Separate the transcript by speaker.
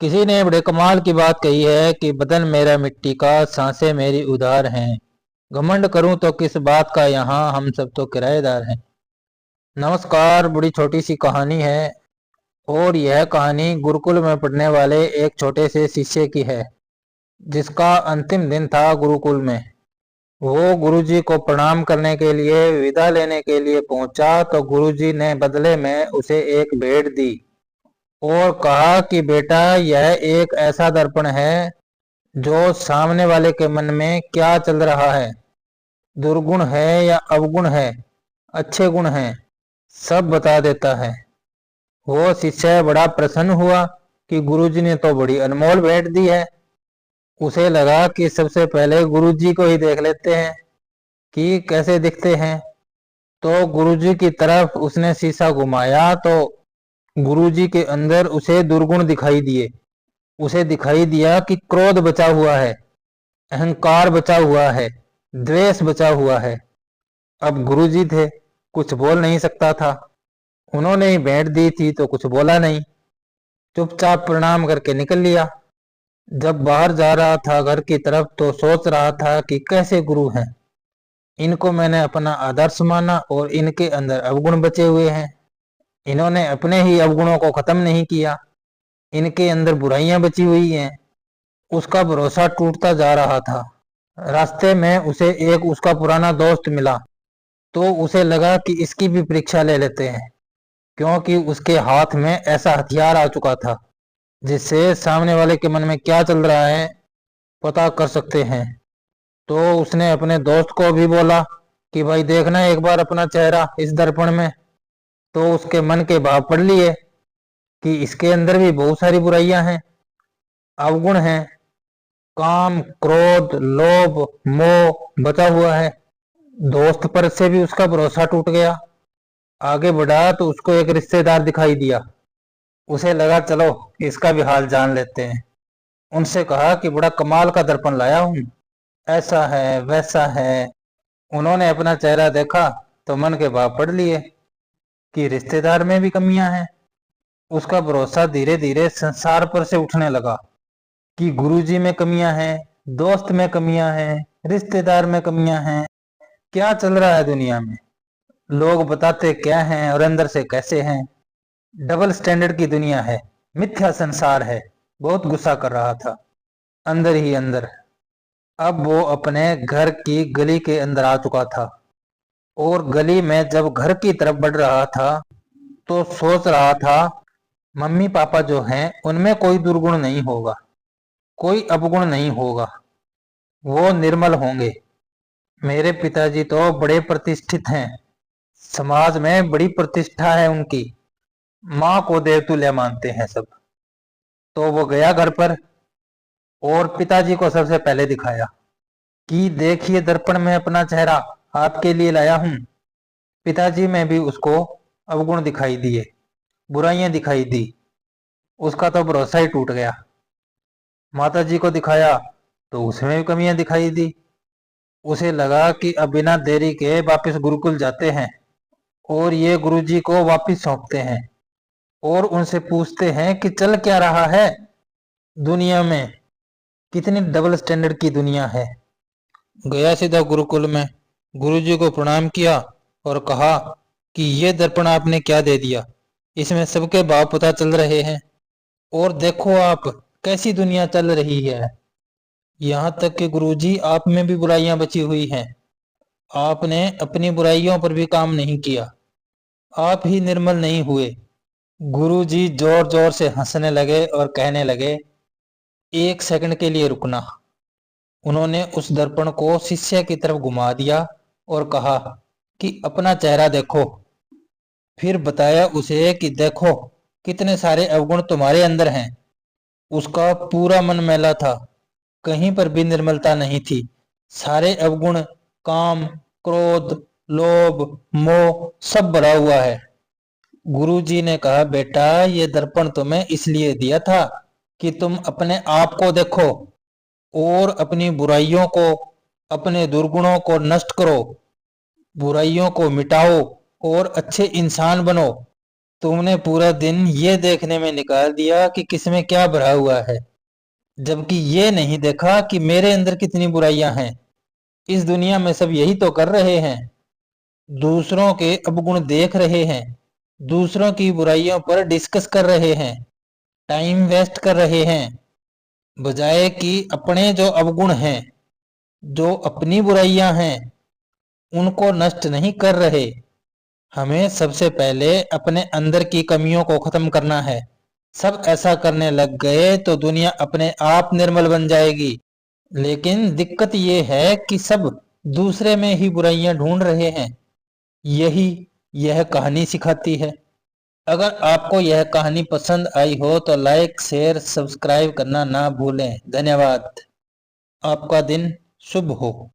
Speaker 1: किसी ने बड़े कमाल की बात कही है कि बदन मेरा मिट्टी का, सांसें मेरी उधार हैं। घमंड करूं तो किस बात का, यहाँ हम सब तो किराएदार हैं। नमस्कार। बड़ी छोटी सी कहानी है और यह कहानी गुरुकुल में पढ़ने वाले एक छोटे से शिष्य की है, जिसका अंतिम दिन था गुरुकुल में। वो गुरुजी को प्रणाम करने के लिए विदा लेने के लिए पहुंचा तो गुरुजी ने बदले में उसे एक भेंट दी और कहा कि बेटा, यह एक ऐसा दर्पण है जो सामने वाले के मन में क्या चल रहा है, दुर्गुण है या अवगुण है, अच्छे गुण हैं, सब बता देता है। वो शिष्य बड़ा प्रसन्न हुआ कि गुरुजी ने तो बड़ी अनमोल भेंट दी है। उसे लगा कि सबसे पहले गुरुजी को ही देख लेते हैं कि कैसे दिखते हैं। तो गुरुजी की तरफ उसने शीशा घुमाया तो गुरुजी के अंदर उसे दुर्गुण दिखाई दिए। उसे दिखाई दिया कि क्रोध बचा हुआ है, अहंकार बचा हुआ है, द्वेष बचा हुआ है। अब गुरुजी थे, कुछ बोल नहीं सकता था। उन्होंने ही भेंट दी थी तो कुछ बोला नहीं, चुपचाप प्रणाम करके निकल लिया। जब बाहर जा रहा था घर की तरफ तो सोच रहा था कि कैसे गुरु हैं। इनको मैंने अपना आदर्श माना और इनके अंदर अवगुण बचे हुए हैं। इन्होंने अपने ही अवगुणों को खत्म नहीं किया, इनके अंदर बुराइयां बची हुई हैं। उसका भरोसा टूटता जा रहा था। रास्ते में उसे एक उसका पुराना दोस्त मिला तो उसे लगा कि इसकी भी परीक्षा ले लेते हैं, क्योंकि उसके हाथ में ऐसा हथियार आ चुका था जिससे सामने वाले के मन में क्या चल रहा है पता कर सकते हैं। तो उसने अपने दोस्त को भी बोला कि भाई देखना एक बार अपना चेहरा इस दर्पण में। तो उसके मन के भाव पढ़ लिए कि इसके अंदर भी बहुत सारी बुराइयां हैं, अवगुण हैं, काम, क्रोध, लोभ, मोह बचा हुआ है। दोस्त पर से भी उसका भरोसा टूट गया। आगे बढ़ा तो उसको एक रिश्तेदार दिखाई दिया। उसे लगा चलो इसका भी हाल जान लेते हैं। उनसे कहा कि बड़ा कमाल का दर्पण लाया हूं, ऐसा है वैसा है। उन्होंने अपना चेहरा देखा तो मन के भाव पढ़ लिए कि रिश्तेदार में भी कमियां हैं। उसका भरोसा धीरे धीरे संसार पर से उठने लगा कि गुरुजी में कमियां हैं, दोस्त में कमियां हैं, रिश्तेदार में कमियां हैं। क्या चल रहा है दुनिया में, लोग बताते क्या हैं और अंदर से कैसे हैं। डबल स्टैंडर्ड की दुनिया है, मिथ्या संसार है। बहुत गुस्सा कर रहा था अंदर ही अंदर। अब वो अपने घर की गली के अंदर आ चुका था और गली में जब घर की तरफ बढ़ रहा था तो सोच रहा था मम्मी पापा जो हैं उनमें कोई दुर्गुण नहीं होगा, कोई अवगुण नहीं होगा, वो निर्मल होंगे। मेरे पिताजी तो बड़े प्रतिष्ठित हैं, समाज में बड़ी प्रतिष्ठा है उनकी, माँ को देवतुल्य मानते हैं सब। तो वो गया घर पर और पिताजी को सबसे पहले दिखाया कि देखिए दर्पण में अपना चेहरा आपके लिए लाया हूं। पिताजी में भी उसको अवगुण दिखाई दिए, बुराइयां दिखाई दी। उसका तो भरोसा ही टूट गया। माता जी को दिखाया तो उसमें भी कमियां दिखाई दी। उसे लगा कि अब बिना देरी के वापस गुरुकुल जाते हैं और ये गुरुजी को वापस सौंपते हैं और उनसे पूछते हैं कि चल क्या रहा है दुनिया में, कितनी डबल स्टैंडर्ड की दुनिया है। गया सीधा गुरुकुल में, गुरुजी को प्रणाम किया और कहा कि ये दर्पण आपने क्या दे दिया, इसमें सबके भाव पता चल रहे हैं और देखो आप कैसी दुनिया चल रही है। यहाँ तक कि गुरुजी आप में भी बुराइयां बची हुई हैं। आपने अपनी बुराइयों पर भी काम नहीं किया, आप ही निर्मल नहीं हुए। गुरुजी जोर जोर से हंसने लगे और कहने लगे, एक सेकंड के लिए रुकना। उन्होंने उस दर्पण को शिष्य की तरफ घुमा दिया और कहा कि अपना चेहरा देखो। फिर बताया उसे कि देखो कितने सारे अवगुण तुम्हारे अंदर हैं। उसका पूरा मन मैला था, कहीं पर भी निर्मलता नहीं थी। सारे अवगुण, काम, क्रोध, लोभ, मोह सब भरा हुआ है। गुरुजी ने कहा बेटा, ये दर्पण तुम्हें इसलिए दिया था कि तुम अपने आप को देखो और अपनी बुराइयों को, अपने दुर्गुणों को नष्ट करो, बुराइयों को मिटाओ और अच्छे इंसान बनो। तुमने पूरा दिन ये देखने में निकाल दिया कि किसमें क्या भरा हुआ है, जबकि ये नहीं देखा कि मेरे अंदर कितनी बुराइयां हैं। इस दुनिया में सब यही तो कर रहे हैं, दूसरों के अवगुण देख रहे हैं, दूसरों की बुराइयों पर डिस्कस कर रहे हैं, टाइम वेस्ट कर रहे हैं, बजाय कि अपने जो अवगुण हैं, जो अपनी बुराइयां हैं, उनको नष्ट नहीं कर रहे। हमें सबसे पहले अपने अंदर की कमियों को खत्म करना है। सब ऐसा करने लग गए तो दुनिया अपने आप निर्मल बन जाएगी। लेकिन दिक्कत ये है कि सब दूसरे में ही बुराइयां ढूंढ रहे हैं। यही यह कहानी सिखाती है। अगर आपको यह कहानी पसंद आई हो तो लाइक, शेयर, सब्सक्राइब करना ना भूलें। धन्यवाद। आपका दिन शुभ हो।